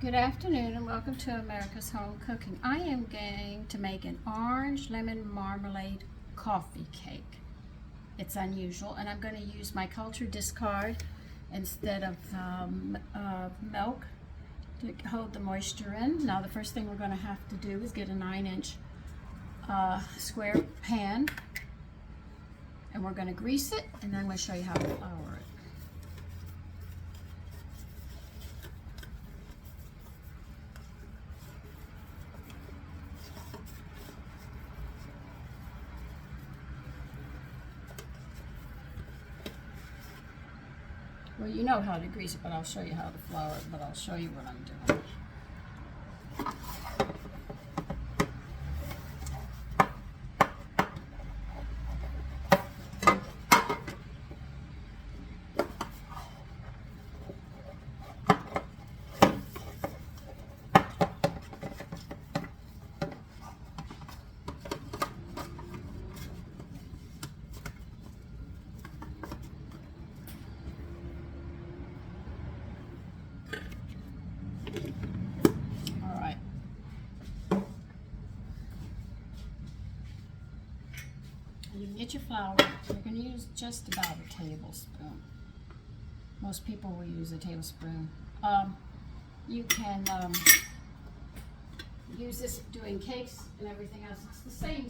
Good afternoon and welcome to America's Home Cooking. I am going to make an orange lemon marmalade coffee cake. It's unusual, and I'm going to use my culture discard instead of milk to hold the moisture in. Now the first thing we're going to have to do is get a 9-inch square pan, and we're going to grease it, and then we'll show you how to flour it. Well, you know how to grease it, but I'll show you how to flour it, but I'll show you what I'm doing. You can get your flour. You're going to use just about a tablespoon. Most people will use a tablespoon. You can use this doing cakes and everything else. It's the same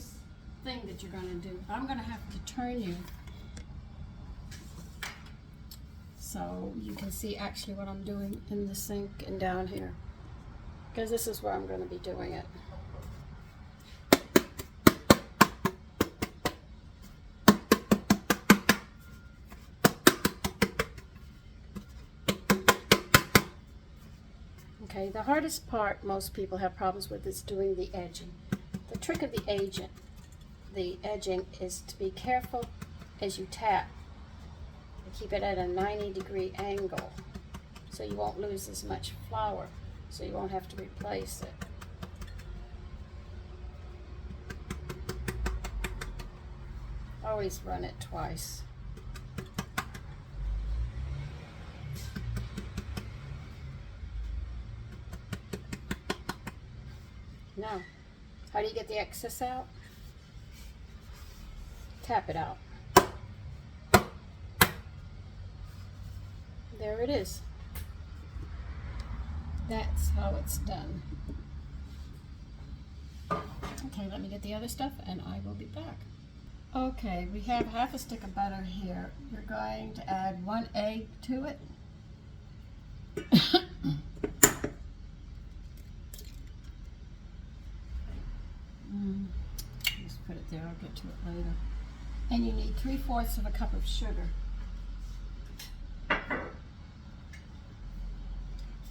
thing that you're going to do. I'm going to have to turn you so you can see actually what I'm doing in the sink and down here, because this is where I'm going to be doing it. Okay, the hardest part most people have problems with is doing the edging. The trick of the edging is to be careful as you tap and keep it at a 90-degree angle so you won't lose as much flour, so you won't have to replace it. Always run it twice. Now, how do you get the excess out? Tap it out. There it is. That's how it's done. Okay, let me get the other stuff and I will be back. Okay, we have half a stick of butter here. You're going to add 1 egg to it. Just put it there, I'll get to it later. And you need 3/4 of a cup of sugar.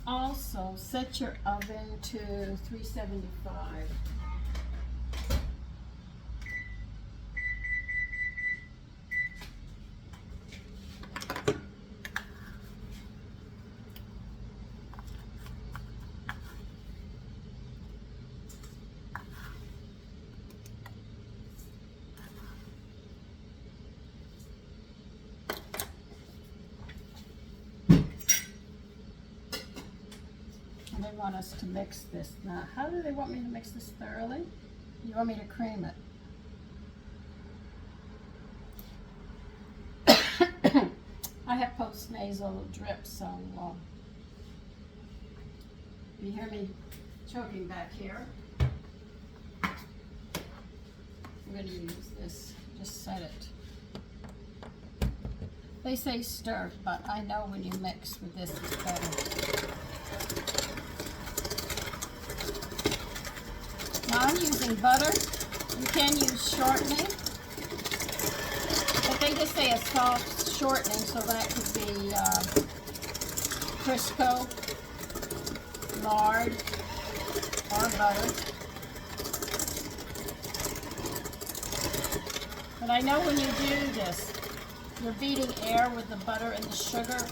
Also, set your oven to 375. They want us to mix this. Now, how do they want me to mix this thoroughly? You want me to cream it. I have post-nasal drip, so you hear me choking back here. I'm going to use this. Just set it. They say stir, but I know when you mix with this, it's better. Now I'm using butter. You can use shortening, but they just say a soft shortening, so that could be Crisco, lard, or butter. But I know when you do this, you're beating air with the butter and the sugar,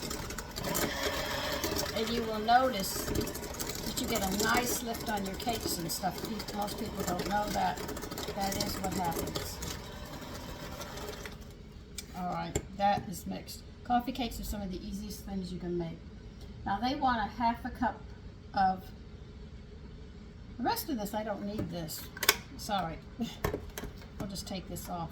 and you will notice you get a nice lift on your cakes and stuff. Most people don't know that. That is what happens. Alright, that is mixed. Coffee cakes are some of the easiest things you can make. Now they want a 1/2 cup of, the rest of this, I don't need this. Sorry. I'll just take this off.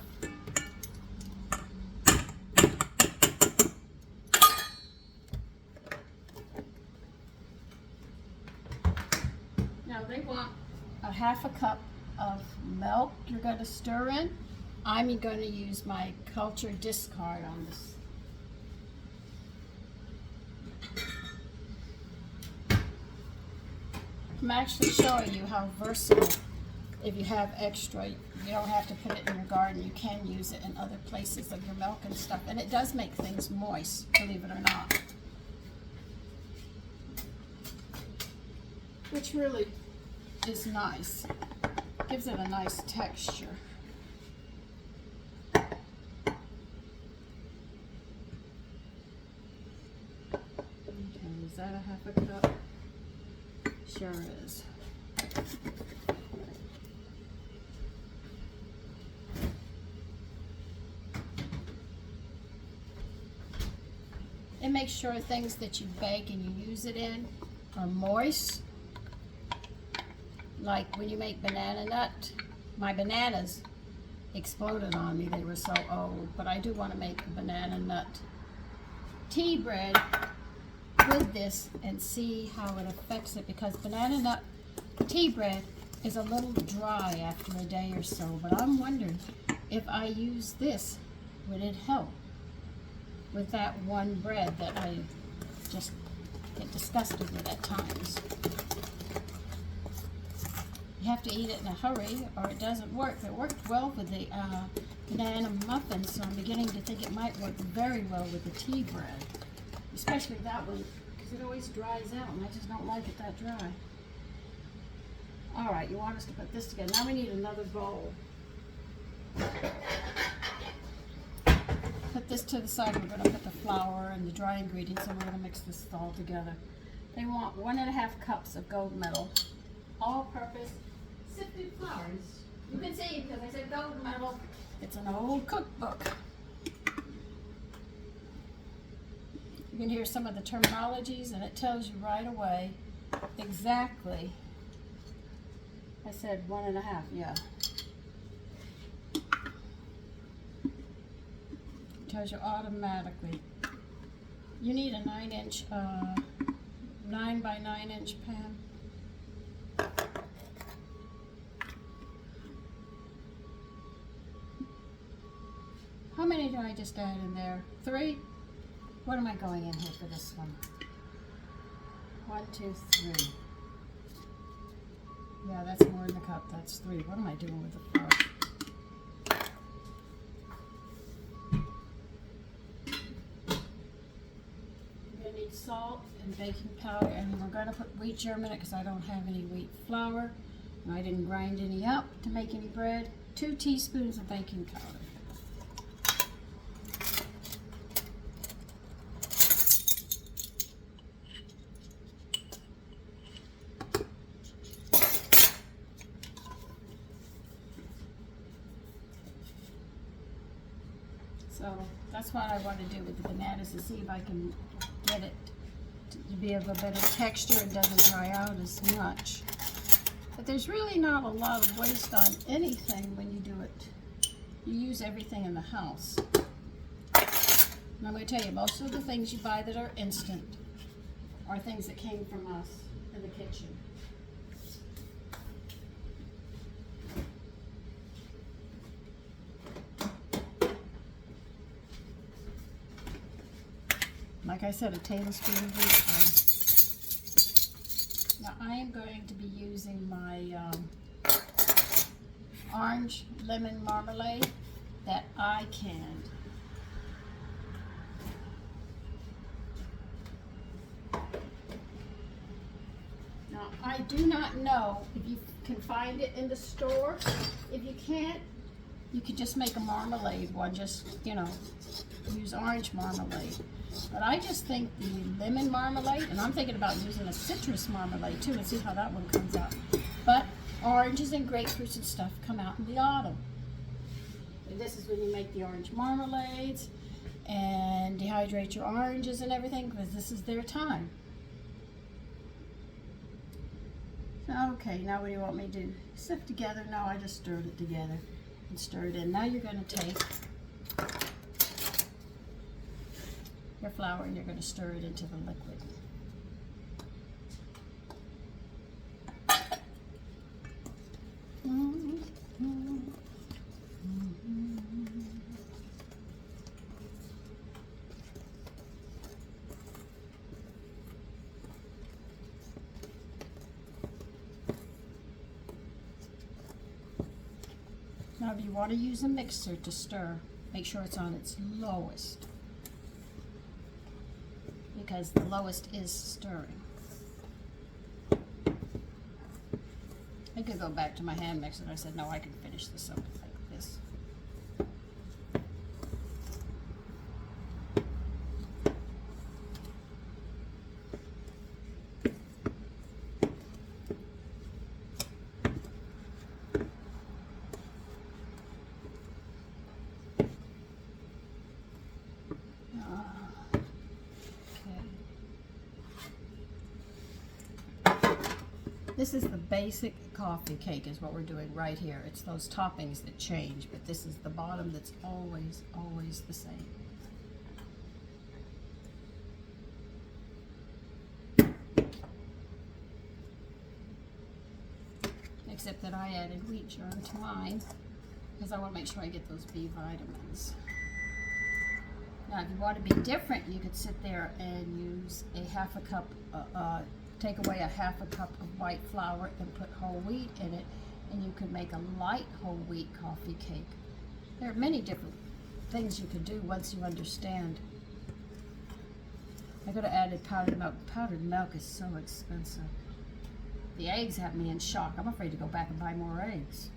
Now they want a half a cup of milk you're going to stir in. I'm going to use my culture discard on this. I'm actually showing you how versatile. If you have extra, you don't have to put it in your garden. You can use it in other places of your milk and stuff. And it does make things moist, believe it or not. Which really is nice. Gives it a nice texture. Okay, is that a half a cup? Sure is. And make sure things that you bake and you use it in are moist. Like when you make banana nut, my bananas exploded on me. They were so old, but I do want to make a banana nut tea bread with this and see how it affects it, because banana nut tea bread is a little dry after a day or so, but I'm wondering if I use this, would it help with that one bread that I just get disgusted with at times. You have to eat it in a hurry or it doesn't work. It worked well with the banana muffins, so I'm beginning to think it might work very well with the tea bread. Especially that one, because it always dries out and I just don't like it that dry. Alright, you want us to put this together. Now we need another bowl. Put this to the side. We're going to put the flour and the dry ingredients and we're going to mix this all together. They want 1.5 cups of gold medal, all-purpose sifted flour. You can see because I said gold medal. It's an old cookbook. You can hear some of the terminologies and it tells you right away exactly. I said 1.5, yeah. It tells you automatically. You need a 9-inch, 9 by 9-inch pan. How many did I just add in there? 3? What am I going in here for this one? 1, 2, 3. Yeah, that's more in the cup. That's 3. What am I doing with the flour? We're going to need salt and baking powder, and we're going to put wheat germ in it because I don't have any wheat flour, and I didn't grind any up to make any bread. 2 teaspoons of baking powder. So that's what I want to do with the bananas, to see if I can get it to be of a better texture and doesn't dry out as much. But there's really not a lot of waste on anything when you do it. You use everything in the house. And I'm going to tell you, most of the things you buy that are instant are things that came from us in the kitchen. Like I said, a tablespoon of wheat germ. Now I am going to be using my orange lemon marmalade that I canned. Now I do not know if you can find it in the store. If you can't, you could just make a marmalade one, just, you know, use orange marmalade. But I just think the lemon marmalade, and I'm thinking about using a citrus marmalade too, and see how that one comes out. But oranges and grapefruits and stuff come out in the autumn. And this is when you make the orange marmalades and dehydrate your oranges and everything, because this is their time. Okay, now what do you want me to do? Sift together? No, I just stirred it together and stirred it in. Now you're going to take your flour and you're going to stir it into the liquid. Now if you want to use a mixer to stir, make sure it's on its lowest, because the lowest is stirring. I could go back to my hand mixer, and I said, no, I can finish this up like this. This is the basic coffee cake is what we're doing right here. It's those toppings that change, but this is the bottom that's always, always the same. Except that I added wheat germ to mine because I want to make sure I get those B vitamins. Now if you want to be different, you could sit there and use a half a cup take away a half a cup of white flour and put whole wheat in it, and you could make a light whole wheat coffee cake. There are many different things you could do once you understand. I could have added powdered milk. Powdered milk is so expensive. The eggs have me in shock. I'm afraid to go back and buy more eggs.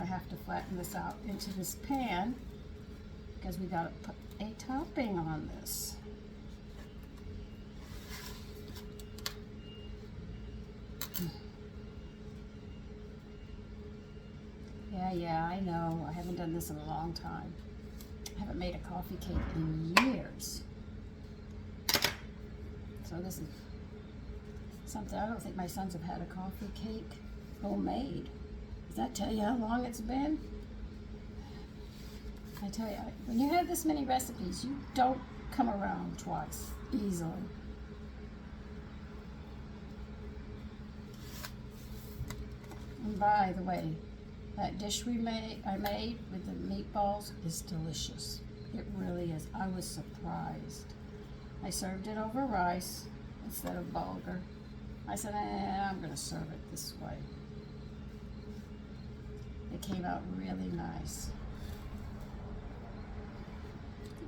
Have to flatten this out into this pan because we got to put a topping on this. Yeah, I know. I haven't done this in a long time. I haven't made a coffee cake in years. So this is something, I don't think my sons have had a coffee cake homemade. Does that tell you how long it's been? I tell you, when you have this many recipes, you don't come around twice easily. And by the way, that dish I made with the meatballs is delicious. It really is. I was surprised. I served it over rice instead of bulgur. I said, I'm going to serve it this way. It came out really nice.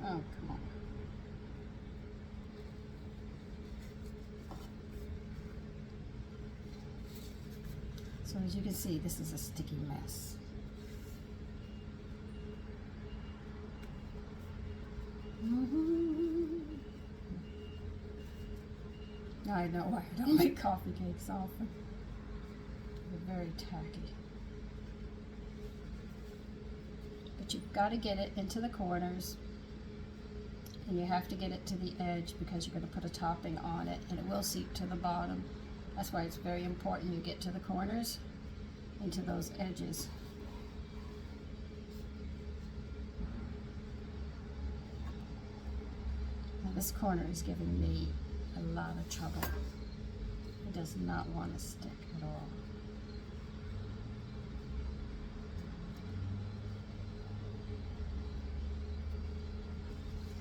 Oh, come on. So as you can see, this is a sticky mess. Now I know why I don't make coffee cakes often. They're very tacky. But you've got to get it into the corners, and you have to get it to the edge because you're going to put a topping on it, and it will seep to the bottom. That's why it's very important you get to the corners, into those edges. Now this corner is giving me a lot of trouble. It does not want to stick at all.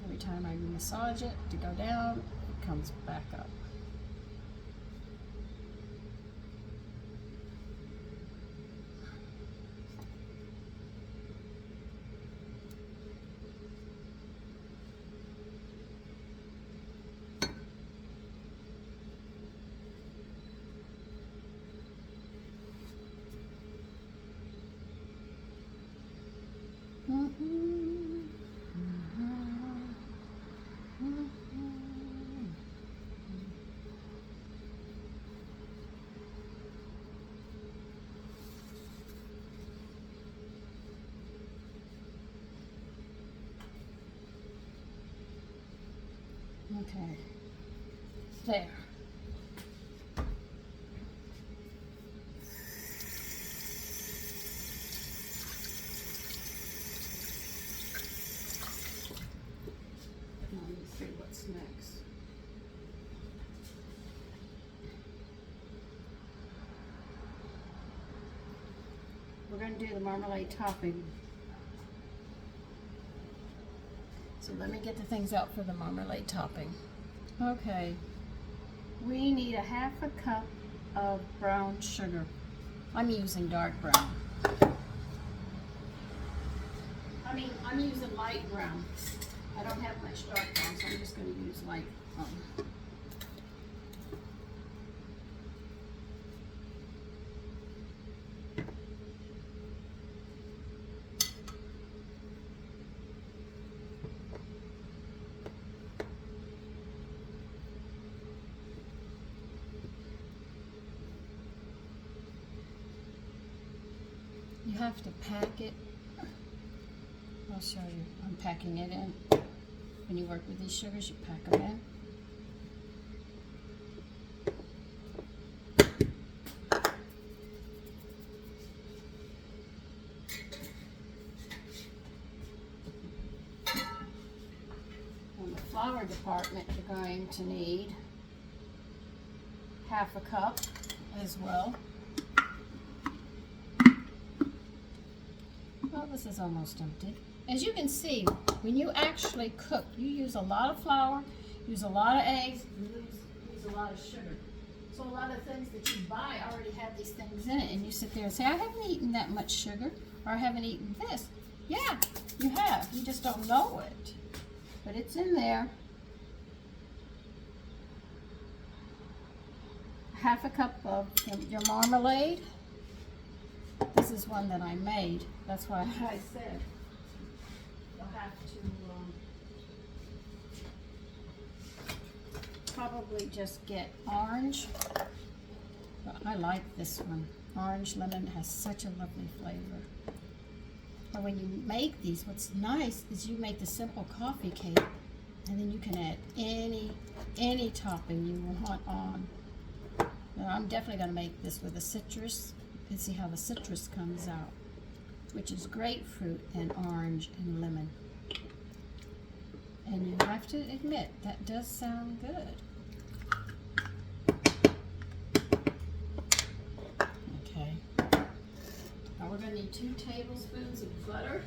Every time I massage it to go down, it comes back up. Okay, there. Now let me see what's next. We're going to do the marmalade topping. So let me get the things out for the marmalade topping. Okay, we need a 1/2 cup of brown sugar. I'm using dark brown. I'm using light brown. I don't have much dark brown, so I'm just going to use light brown. You have to pack it. I'll show you. I'm packing it in. When you work with these sugars, you pack them in. In the flour department, you're going to need 1/2 cup as well. Well, this is almost empty. As you can see, when you actually cook, you use a lot of flour, use a lot of eggs, use a lot of sugar. So a lot of things that you buy already have these things in it, and you sit there and say, I haven't eaten that much sugar, or I haven't eaten this. Yeah, you have. You just don't know it. But it's in there. 1/2 cup of your marmalade. This is one that I made. That's why I said you'll have to probably just get orange. But I like this one. Orange lemon has such a lovely flavor. But when you make these, what's nice is you make the simple coffee cake, and then you can add any topping you want on. Now, I'm definitely going to make this with a citrus. You can see how the citrus comes out, which is grapefruit and orange and lemon. And you have to admit, that does sound good. Okay. Now we're going to need 2 tablespoons of butter.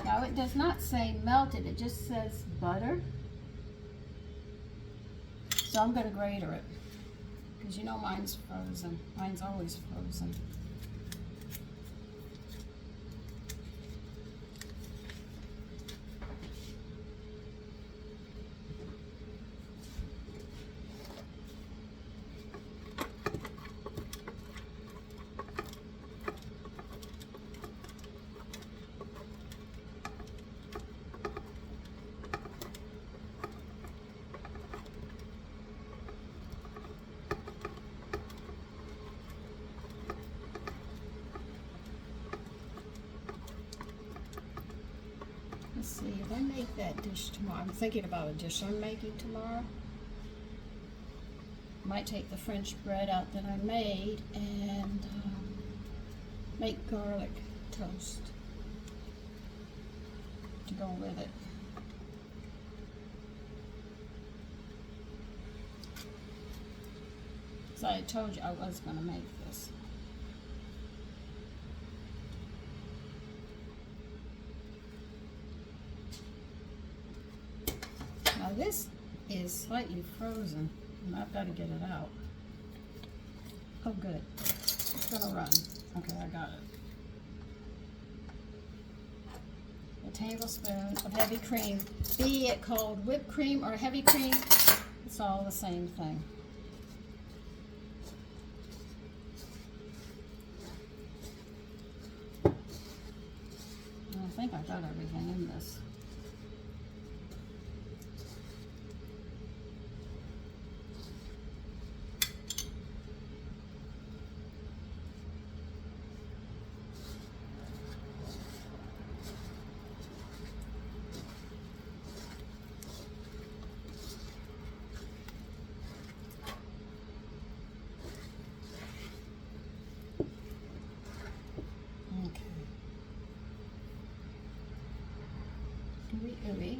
Now it does not say melted, it just says butter. So I'm going to grater it, because you know mine's frozen. Mine's always frozen. Let's see, if I make that dish tomorrow, I'm thinking about a dish I'm making tomorrow. Might take the French bread out that I made and make garlic toast to go with it. So I told you I was going to make this. Now this is slightly frozen, and I've got to get it out. Oh good, it's gonna run. Okay, I got it. A tablespoon of heavy cream, be it called whipped cream or heavy cream, it's all the same thing. I think I got everything in this. ooey.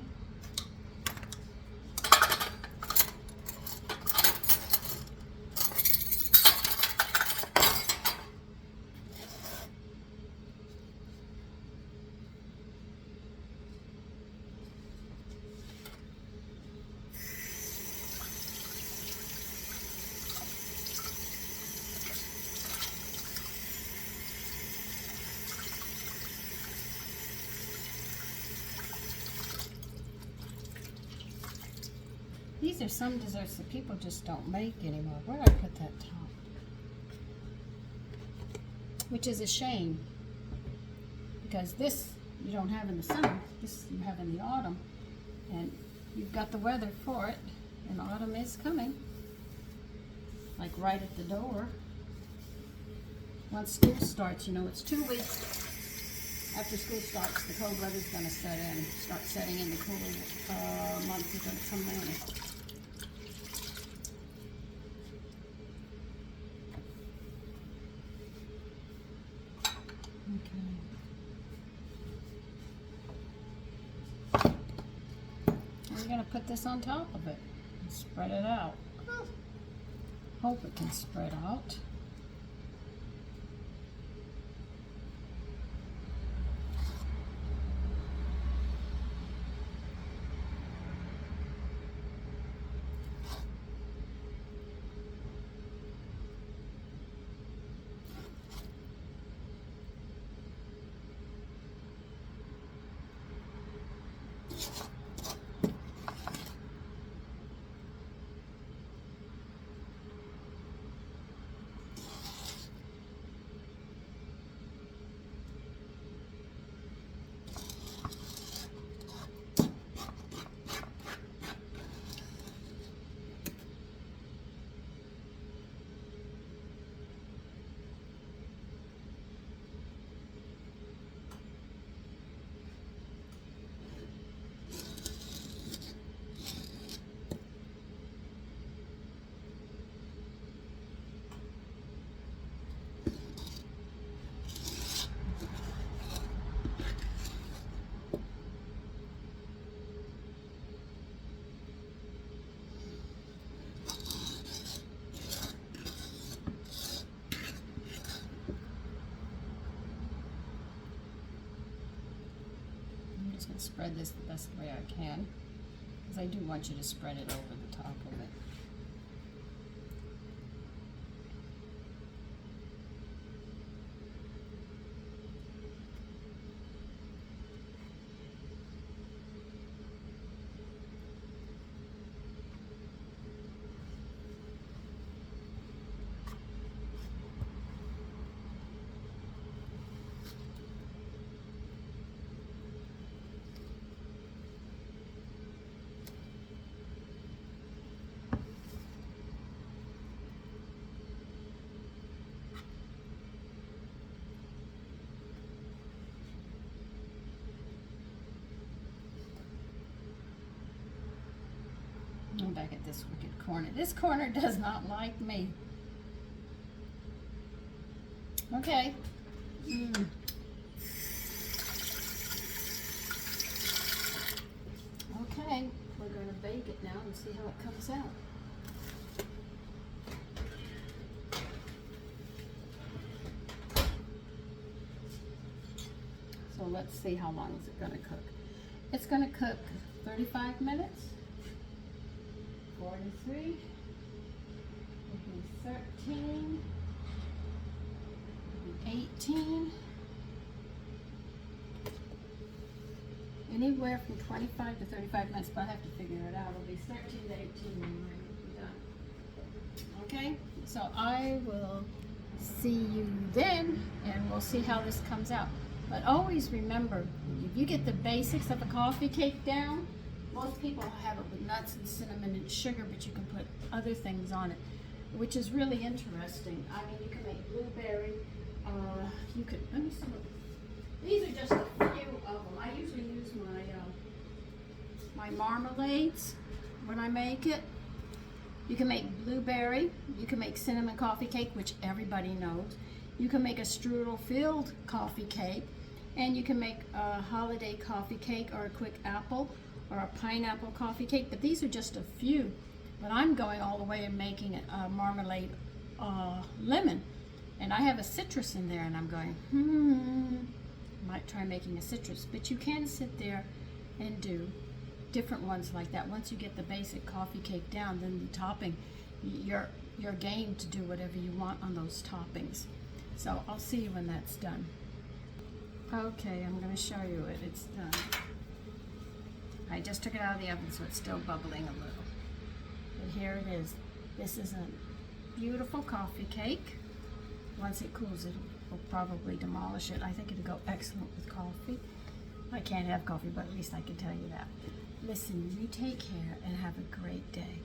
These are some desserts that people just don't make anymore. Where did I put that top? Which is a shame, because this you don't have in the summer, this you have in the autumn, and you've got the weather for it, and autumn is coming, like right at the door. Once school starts, you know, it's 2 weeks after school starts, the cold weather's going to set in, start setting in. The cooler months are going to come in. Okay. We're going to put this on top of it and spread it out. Hope it can spread out. And spread this the best way I can, because I do want you to spread it over the top of it. I'm back at this wicked corner. This corner does not like me. Okay. Okay, we're going to bake it now and see how it comes out. So let's see, how long is it going to cook. It's going to cook 35 minutes. 43, 13, 18, anywhere from 25 to 35 minutes, but I have to figure it out. It'll be 13 to 18 when we're done. Okay, so I will see you then, and we'll see how this comes out. But always remember, if you get the basics of a coffee cake down, most people have it with nuts and cinnamon and sugar, but you can put other things on it, which is really interesting. I mean, you can make blueberry. You could, let me see. These are just a few of them. I usually use my marmalades when I make it. You can make blueberry. You can make cinnamon coffee cake, which everybody knows. You can make a strudel-filled coffee cake. And you can make a holiday coffee cake or a quick apple or a pineapple coffee cake, but these are just a few. But I'm going all the way and making a marmalade lemon. And I have a citrus in there, and I'm going, might try making a citrus. But you can sit there and do different ones like that. Once you get the basic coffee cake down, then the topping, you're game to do whatever you want on those toppings. So I'll see you when that's done. Okay, I'm going to show you it. It's done. I just took it out of the oven, so it's still bubbling a little. But here it is. This is a beautiful coffee cake. Once it cools, it will probably demolish it. I think it'll go excellent with coffee. I can't have coffee, but at least I can tell you that. Listen, you take care and have a great day.